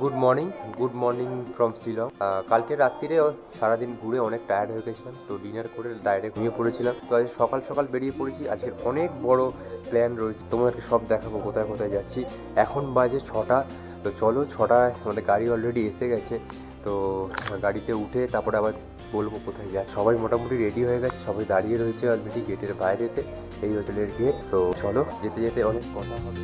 Good morning from Shillong. কালকে রাত্রিরে সারাদিন ঘুরে অনেক টায়ার্ড হয়ে গেছিলাম, তো ডিনার করে ডাইরেক্ট ঘুমিয়ে পড়েছিলাম। তো আজ সকাল সকাল বেরিয়ে পড়েছি। আজকে অনেক বড় প্ল্যান রয়েছে, তোমাদেরকে সব দেখাবো কোথায় কোথায় যাচ্ছি। এখন বাজে 6টা। তো চলো, 6টায় আমাদের গাড়ি অলরেডি এসে গেছে। তো গাড়িতে উঠে তারপরে আবার বলবো কোথায় যায়। সবাই মোটামুটি রেডি হয়ে গেছে, সবাই দাঁড়িয়ে রয়েছে অলরেডি গেটের বাইরেতে, এই হোটেলের গেট। তো চলো, যেতে যেতে অনেক কথা হবে।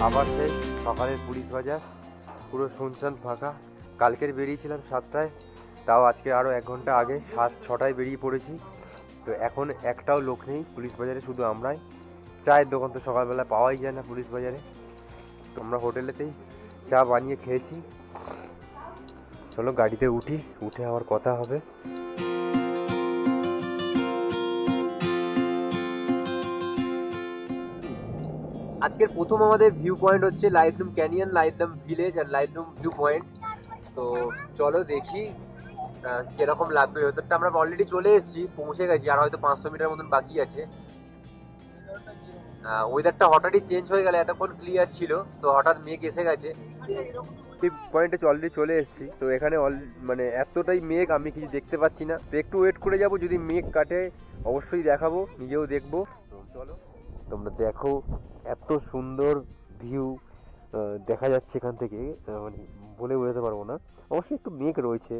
আবার সেই সকালের পুলিশ বাজার, পুরো শুনশান ফাঁকা। কালকের বেরিয়েছিলাম 7টায়, তাও আজকে আরও 1 ঘন্টা আগে 6টায় বেরিয়ে পড়েছি। তো এখন একটাও লোক নেই পুলিশ বাজারে, শুধু আমরাই। চায়ের দোকান তো সকালবেলা পাওয়াই যায় না পুলিশ বাজারে, তো আমরা হোটেলেতেই চা বানিয়ে খেয়েছি। চলো গাড়িতে উঠে আবার কথা হবে। আজকের প্রথম আমাদের ভিউ পয়েন্ট হচ্ছে লাইটলুম ক্যানিয়ন, লাইটলুম ভিলেজ আর লাইটলুম ভিউ পয়েন্ট। তো চলো দেখি কিরকম লাগবে। ভেতরটা আমরা অলরেডি চলে এসেছি, পৌঁছে গেছি, আর হয়তো 500 মিটার মতন বাকি আছে। ওয়েদারটা হঠাৎই চেঞ্জ হয়ে গেল, এতক্ষণ ক্লিয়ার ছিল, তো হঠাৎ মেঘ এসে গেছে। এই পয়েন্টে অলরেডি চলে এসেছি। তো এখানে মানে এতটাই মেঘ, আমি কিছু দেখতে পাচ্ছি না। তো একটু ওয়েট করে যাব, যদি মেঘ কাটে অবশ্যই দেখাবো, নিজেও দেখবো। তো চলো, তোমরা দেখো এত সুন্দর ভিউ দেখা যাচ্ছে এখান থেকে, মানে বলে বোঝাতে পারবো না। অবশ্যই একটু মেঘ রয়েছে,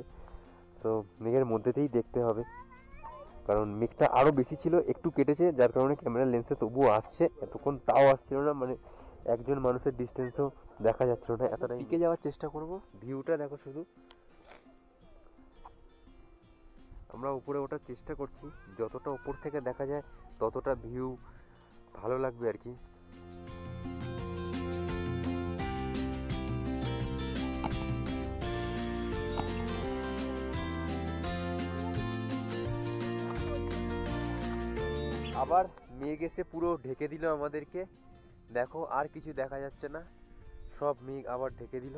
তো মেঘের মধ্যেতেই দেখতে হবে, কারণ মেঘটা আরও বেশি ছিল, একটু কেটেছে, যার কারণে ক্যামেরা লেন্সে তবুও আসছে। এতক্ষণ তাও আসছিল না, মানে একজন মানুষের ডিস্টেন্সও দেখা যাচ্ছিল না। এতটা টিকে যাওয়ার চেষ্টা করব। ভিউটা দেখো শুধু, আমরা উপরে ওঠার চেষ্টা করছি, যতটা উপর থেকে দেখা যায় ততটা ভিউ ভালো লাগবে আর কি। আবার মেঘ এসে পুরো ঢেকে দিল আমাদেরকে, দেখো আর কিছু দেখা যাচ্ছে না, সব মেঘ আবার ঢেকে দিল।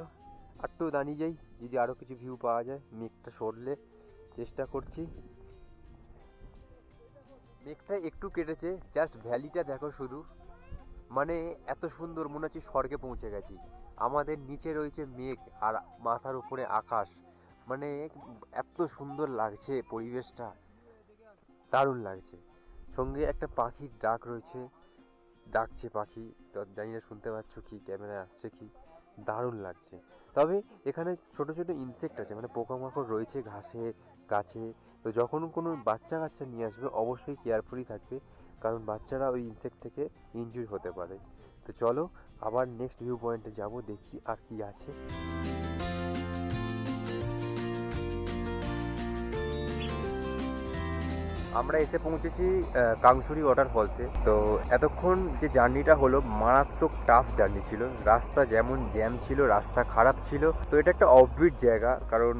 আর একটু দাঁড়িয়ে যাই, যদি আরো কিছু ভিউ পাওয়া যায় মেঘটা সরলে। চেষ্টা করছি। মেঘটা একটু কেটেছে, জাস্ট ভ্যালিটা দেখো শুধু, মানে এত সুন্দর, মনে হচ্ছে স্বর্গে পৌঁছে গেছি। আমাদের নিচে রয়েছে মেঘ আর মাথার উপরে আকাশ, মানে এত সুন্দর লাগছে পরিবেশটা, দারুণ লাগছে। সঙ্গে একটা পাখির ডাক রয়েছে, ডাকছে পাখি, তো জানি না শুনতে পাচ্ছ কি, ক্যামেরায় আসছে কি, দারুণ লাগছে। তবে এখানে ছোট ছোট ইনসেক্ট আছে, মানে পোকামাকড় রয়েছে ঘাসে, গাছে। তো যখন কোনো বাচ্চা কাচ্চা নিয়ে আসবে অবশ্যই কেয়ারফুলি থাকবে, কারণ বাচ্চারা ওই ইনসেক্ট থেকে ইনজুরি হতে পারে। তো চলো আবার নেক্সট ভিউ পয়েন্টে যাব, দেখি আর কি আছে। আমরা এসে পৌঁছেছি কাংসুরি ওয়াটারফলসে। তো এতক্ষণ যে জার্নিটা হলো, মারাত্মক টাফ জার্নি ছিল। রাস্তা যেমন জ্যাম ছিল, রাস্তা খারাপ ছিল। তো এটা একটা অফবিট জায়গা, কারণ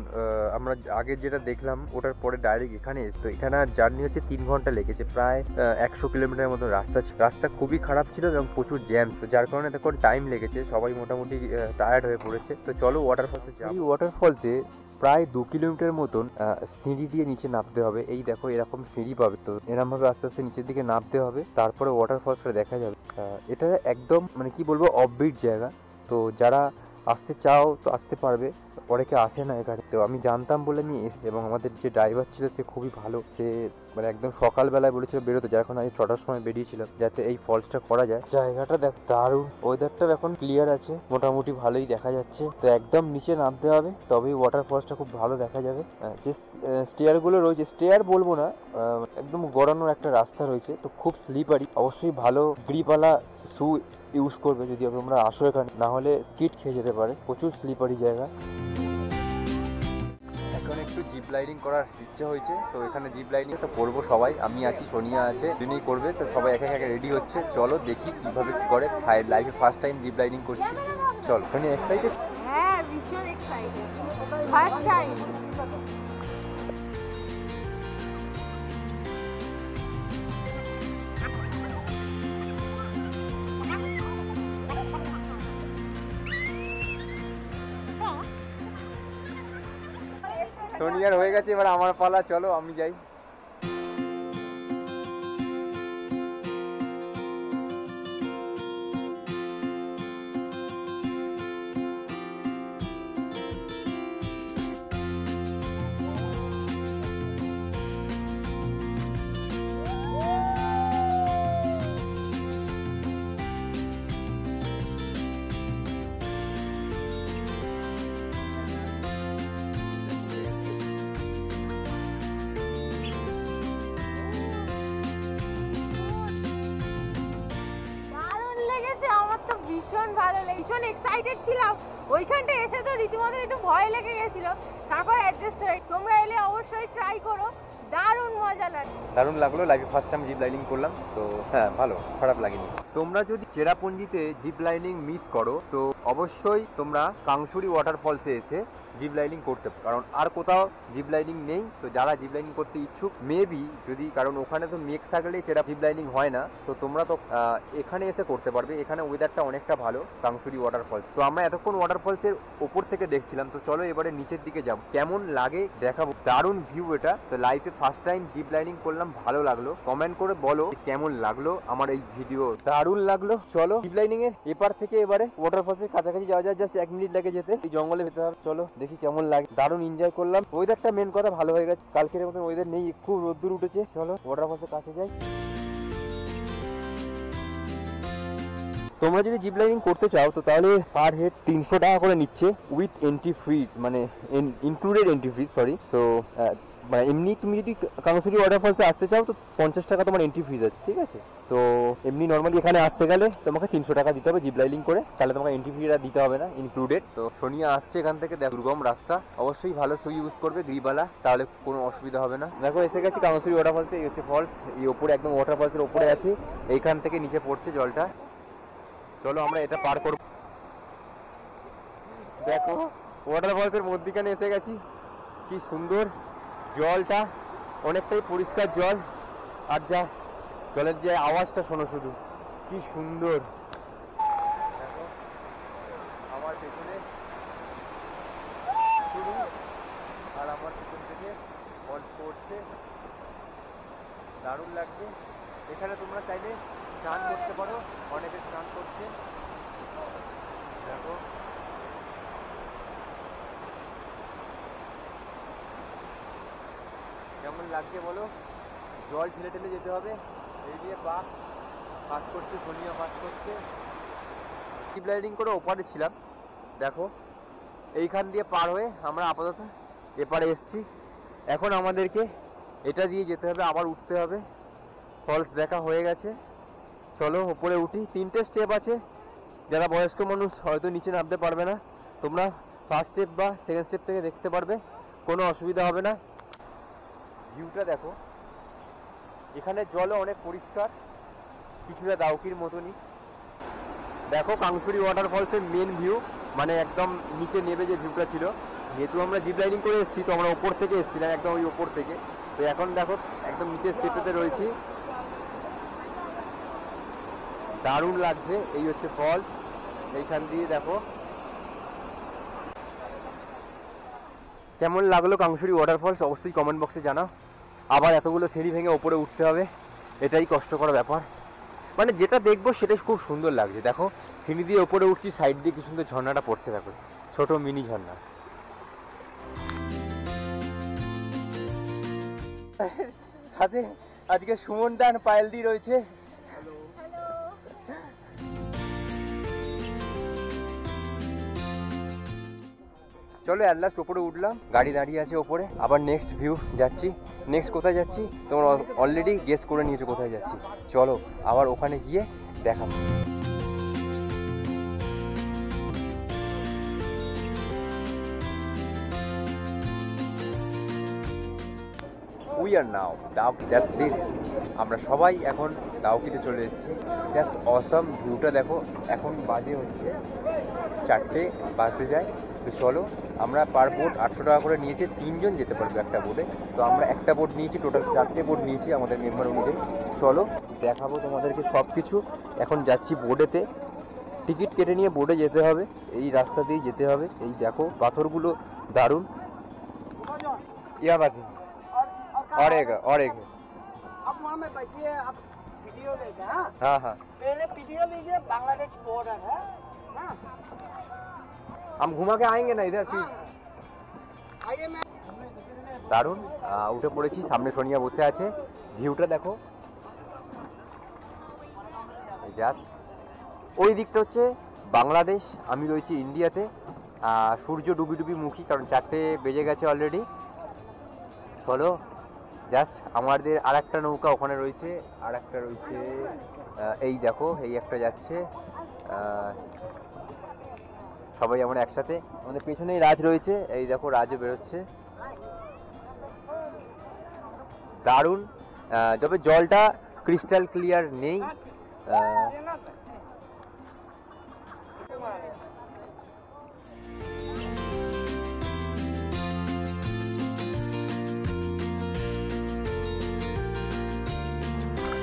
আমরা আগে যেটা দেখলাম ওটার পরে ডাইরেক্ট এখানে এসতো। এখানে জার্নি হচ্ছে 3 ঘন্টা লেগেছে, প্রায় 100 কিলোমিটার মতো রাস্তা। রাস্তা খুবই খারাপ ছিল এবং প্রচুর জ্যাম, তো যার কারণে এতক্ষণ টাইম লেগেছে, সবাই মোটামুটি টায়ার্ড হয়ে পড়েছে। তো চলো ওয়াটারফলসে যাই। এই ওয়াটারফলসে প্রায় 2 কিলোমিটার মতন সিঁড়ি দিয়ে নিচে নামতে হবে। এই দেখো এরকম সিঁড়ি পাবে, তো এরকম ভাবে আস্তে আস্তে নিচের দিকে নামতে হবে, তারপরে ওয়াটারফলসটা দেখা যাবে। এটা একদম মানে কি বলবো, অফবিট জায়গা। তো যারা আসতে চাও তো আসতে পারবে, অনেকে আসে না এখানে। তো আমি জানতাম বলে আমি এসে, এবং আমাদের যে ড্রাইভার ছিল সে খুবই ভালো, সে মানে একদম সকালবেলায় বলেছিল বেরোতে, যার কারণে আজ 6টার সময় বেরিয়েছিলাম যাতে এই ফলসটা করা যায়। জায়গাটা দেখ দারুণ, ওয়েদারটা এখন ক্লিয়ার আছে, মোটামুটি ভালোই দেখা যাচ্ছে। তো একদম নিচে নামতে হবে, তবেই ওয়াটার ফলসটা খুব ভালো দেখা যাবে। যে স্টেয়ার গুলো রয়েছে, স্টেয়ার বলবো না, একদম গড়ানোর একটা রাস্তা রয়েছে, তো খুব স্লিপারি। অবশ্যই ভালো গ্রিপওয়ালা শু ইউজ করবে যদি তোমরা আসো এখানে, না হলে স্কিড খেয়ে যেতে পারে, প্রচুর স্লিপারি জায়গা। এখন একটু জিপ লাইনিং করার ইচ্ছে হয়েছে, তো এখানে জিপ লাইনিং তো করবো সবাই, আমি আছি, সোনিয়া আছে, দুজনেই করবে। তো সবাই একে একে রেডি হচ্ছে, চলো দেখি কিভাবে কি করে। লাইফে ফার্স্ট টাইম জিপ লাইনিং করছি, চলো। সোনিয়া এক্সাইটেড? হ্যাঁ, ভীষণ এক্সাইটেড, ফার্স্ট টাইম। সোনিয়ার হয়ে গেছে, এবার আমার পালা, চলো আমি যাই। ভীষণ ভালো লেগে, ভীষণ এক্সাইটেড ছিলাম। ওইখানটা এসে তো রীতিমতো একটু ভয় লেগে গেছিল, তারপর অ্যাডজাস্ট হয়ে। তোমরা এলে অবশ্যই ট্রাই করো, দারুণ মজা লাগে। দারুণ লাগলো, লাইফে ফার্স্ট টাইম জিপ লাইনিং করলাম, তো হ্যাঁ ভালো, খারাপ লাগেনি। তোমরা যদি চেরাপুঞ্জিতে জিপ লাইনিং মিস করো তো অবশ্যই তোমরা কাংসুরি ওয়াটারফলসে এসে জিপ লাইনিং করতে পারো, কারণ আর কোথাও জিপ লাইনিং নেই। তো যারা জিপ লাইনিং করতে ইচ্ছুক, মেবি যদি, কারণ ওখানে তো মেঘ থাকলে জিপ লাইনিং হয় না, তো তোমরা তো এখানে এসে করতে পারবে। এখানে ওয়েদারটা অনেকটা ভালো, কাংসুরি ওয়াটারফলস। তো আমরা এতক্ষণ ওয়াটারফলসের ওপর থেকে দেখছিলাম, তো চলো এবারে নিচের দিকে যাব, কেমন লাগে দেখাবো। দারুণ ভিউ এটা। তো লাইফে ফার্স্ট টাইম জিপ লাইনিং করলাম, ভালো লাগলো। কমেন্ট করে বলো কেমন লাগলো আমার এই ভিডিও। দারুণ লাগলো। চলো জিপ লাইনিং এর এপার থেকে এবারে ওয়াটারফলসের কাছাকাছি যাওয়া যায়, জাস্ট 1 মিনিট লাগে যেতে, এই জঙ্গলে যেতে হবে। চলো দেখি কেমন লাগে। দারুণ এনজয় করলাম। ওয়েদারটা মেন কথা ভালো হয়ে গেছে, কালকের মতন ওয়েদার নেই, খুব রোদ্দুর উঠেছে। চলো ওয়াটারফলসের কাছে যাই। তোমরা যদি জিপ লাইনিং করতে চাও তো তাহলে পার হেড 300 টাকা করে নিচ্ছে, উইথ এন্ট্রি ফিজ, মানে ইনক্লুডেড এন্ট্রি ফিজ, সরি। সো মানে এমনি তুমি যদি কাংসুরি ওয়াটারফলসে আসতে চাও তো 50 টাকা তোমার এন্ট্রি ফিজ আছে, ঠিক আছে? তো এমনি নর্মালি এখানে আসতে গেলে তোমাকে 300 টাকা দিতে হবে জিপ লাইনিং করে, তাহলে তোমাকে এন্ট্রি ফিটা দিতে হবে না, ইনক্লুডেড। তো সোনিয়া আসছে এখান থেকে, দুর্গম রাস্তা, অবশ্যই ভালো শু ইউজ করবে, গ্রিবালা, তাহলে কোনো অসুবিধা হবে না। দেখো এসে গেছি কাংসুরি ওয়াটারফলসে, এই হচ্ছে ফলস, এই ওপরে একদম ওয়াটারফলসের ওপরে আছে, এইখান থেকে নিচে পড়ছে জলটা। চলো আমরা এটা পার করব। দেখো ওয়াটারফলসের মধ্যিখানে এসে গেছি, কি সুন্দর জলটা, অনেকটাই পরিষ্কার জল, আর যা জলের যে আওয়াজটা শোনো শুধু, কি সুন্দর। দেখো আমার পেছনে শুরু, আর আমার পেছন থেকে ফলস পড়ছে, দারুণ লাগছে। এখানে তোমরা চাইলে স্নান করতে পারো, অনেকে স্নান করছে। দেখো কেমন লাগছে বলো, জল ঠেলে ঠেলে যেতে হবে, এই দিয়ে পাস করছে, সোনিয়া পাস করছে। জিপ লাইনিং করে ওপারে ছিলাম, দেখো এইখান দিয়ে পার হয়ে আমরা আপাতত এপারে এসছি। এখন আমাদেরকে এটা দিয়ে যেতে হবে, আবার উঠতে হবে। ফলস দেখা হয়ে গেছে, চলো ওপরে উঠি। 3টে স্টেপ আছে, যারা বয়স্ক মানুষ হয়তো নিচে নামতে পারবে না, তোমরা ফার্স্ট স্টেপ বা সেকেন্ড স্টেপ থেকে দেখতে পারবে, কোনো অসুবিধা হবে না। ভিউটা দেখো, এখানে জলও অনেক পরিষ্কার, কিছুটা দাউকির মতনই। দেখো কাংসুরি ওয়াটারফলসের মেন ভিউ, মানে একদম নিচে নেবে যে ভিউটা ছিল। যেহেতু আমরা জিপ লাইনিং করে এসেছি, তো আমরা ওপর থেকে এসেছিলাম, একদম ওই ওপর থেকে। তো এখন দেখো একদম নিচের স্টেপেতে রয়েছি, দারুণ লাগছে। এই হচ্ছে ফলস, এইখান দিয়ে দেখো কেমন লাগলো কাংসুরি ওয়াটারফলস, অবশ্যই কমেন্ট বক্সে জানাও। আবার এতগুলো সিঁড়ি ভেঙে ওপরে উঠতে হবে, এটাই কষ্টকর ব্যাপার। মানে যেটা দেখবো সেটাই খুব সুন্দর লাগছে। দেখো সিঁড়ি দিয়ে ওপরে উঠছি, সাইড দিয়ে কি সুন্দর ঝর্ণাটা পড়ছে, দেখো ছোট মিনি ঝর্ণা। সাথে আজকে সুমন দান পায়েল দি রয়েছে। চলো অ্যাট লাস্ট ওপরে উঠলাম, গাড়ি দাঁড়িয়ে আছে ওপরে। আবার নেক্সট ভিউ যাচ্ছি। নেক্সট কোথায় যাচ্ছি তোমরা অলরেডি গেস করে নিয়েছো কোথায় যাচ্ছি। চলো আবার ওখানে গিয়ে দেখাবো। We are now Dawki, just sit. আমরা সবাই এখন ডাউকিতে চলে এসেছি। জাস্ট অসাম ভিউটা দেখো। এখন বাজে হচ্ছে 4টে বাজতে যায়। তো চলো, আমরা পার বোট 800 টাকা করে নিয়েছি, 3 জন যেতে পারবে একটা বোটে। তো আমরা একটা বোট নিয়েছি, টোটাল 4টে বোট নিয়েছি আমাদের মেম্বার অনুযায়ী। চলো দেখাবো তোমাদেরকে সব কিছু। এখন যাচ্ছি বোটেতে, টিকিট কেটে নিয়ে বোটে যেতে হবে, এই রাস্তা দিয়েই যেতে হবে। এই দেখো পাথরগুলো দারুণ। ইয়া বাকি और एक आप वहाँ में बैठिए, आप वीडियो लेंगे। हाँ हाँ हाँ, पहले वीडियो लीजिए, बांग्लादेश बॉर्डर है। हाँ हम घुमा के आएंगे ना इधर फिर। आइए मैं দারুণ উঠে পড়েছি, সামনে সোনিয়া বসে আছে। ভিউটা দেখো, জাস্ট ওই দিকটা হচ্ছে বাংলাদেশ, আমি রয়েছি ইন্ডিয়াতে। সূর্য ডুবি ডুবি মুখী, কারণ 4টে বেজে গেছে অলরেডি। চলো জাস্ট আমাদের আর একটা নৌকা ওখানে রয়েছে, আর একটা রয়েছে এই দেখো, এই একটা যাচ্ছে। সবাই আমরা একসাথে। আমাদের পেছনেই রাজ রয়েছে, এই দেখো রাজও বেরোচ্ছে, দারুণ। তবে জলটা ক্রিস্টাল ক্লিয়ার নেই।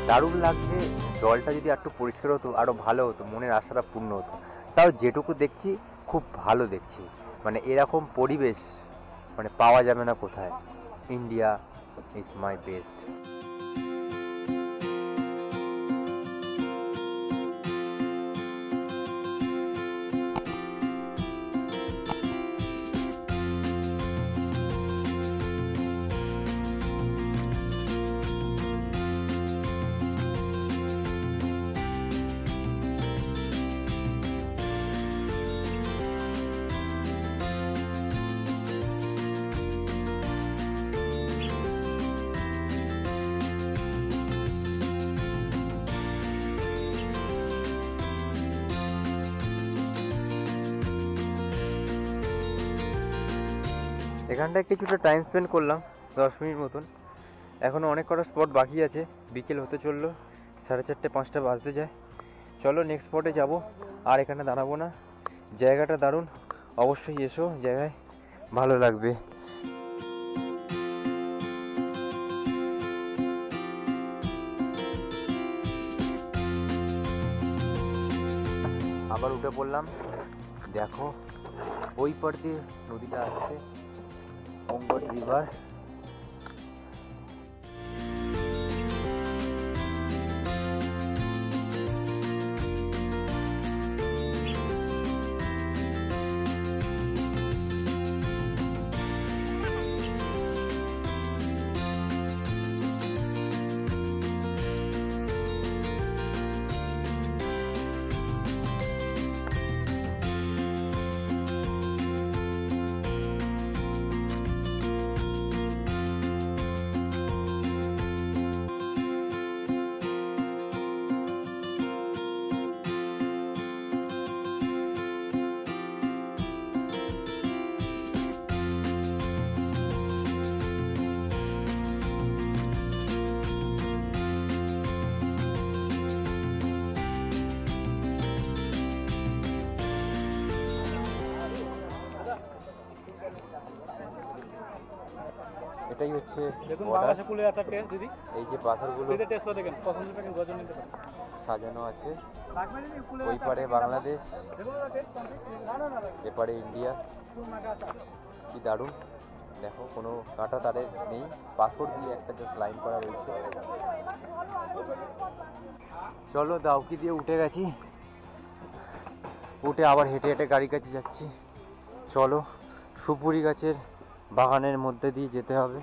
দারুণ লাগছে। জলটা যদি একটু পরিষ্কার হতো আরও ভালো হতো, মনের আশাটা পূর্ণ হতো। তাও যেটুকু দেখছি খুব ভালো দেখছি, মানে এরকম পরিবেশ মানে পাওয়া যাবে না কোথায়। India is my best. এখানটায় কিছুটা টাইম স্পেন্ড করলাম, 10 মিনিট মতন। এখনও অনেক কটা স্পট বাকি আছে, বিকেল হতে চললো, 4:30 5টা বাজতে যায়। চলো নেক্সট স্পটে যাব, আর এখানে দাঁড়াবো না। জায়গাটা দারুণ, অবশ্যই এসো, জায়গায় ভালো লাগবে। আবার উঠে পড়লাম, দেখো ওই পার দিয়ে নদীটা আসছে, অম্বর রিভার। এটাই হচ্ছে দেখুন border। বাংলাদেশে কুলে আছে টেস্ট দিদি, এই যে পাথরগুলো ফ্রিতে টেস্ট করে দেখেন, পছন্দ দেখেন গজন নিতে পারেন। সাজানো আছে, ওই পারে বাংলাদেশ, এপারে ইন্ডিয়া। কি দারুণ, দেখো কোনো কাটা তারের নেই, পাথর দিয়ে একটা জাস্ট লাইন করা রয়েছে। চলো দাউকি দিয়ে উঠে গেছি, উঠে আবার হেঁটে হেঁটে গাড়ির কাছে যাচ্ছি। চলো সুপুরি গাছের বাগানের মধ্যে দিয়ে যেতে হবে।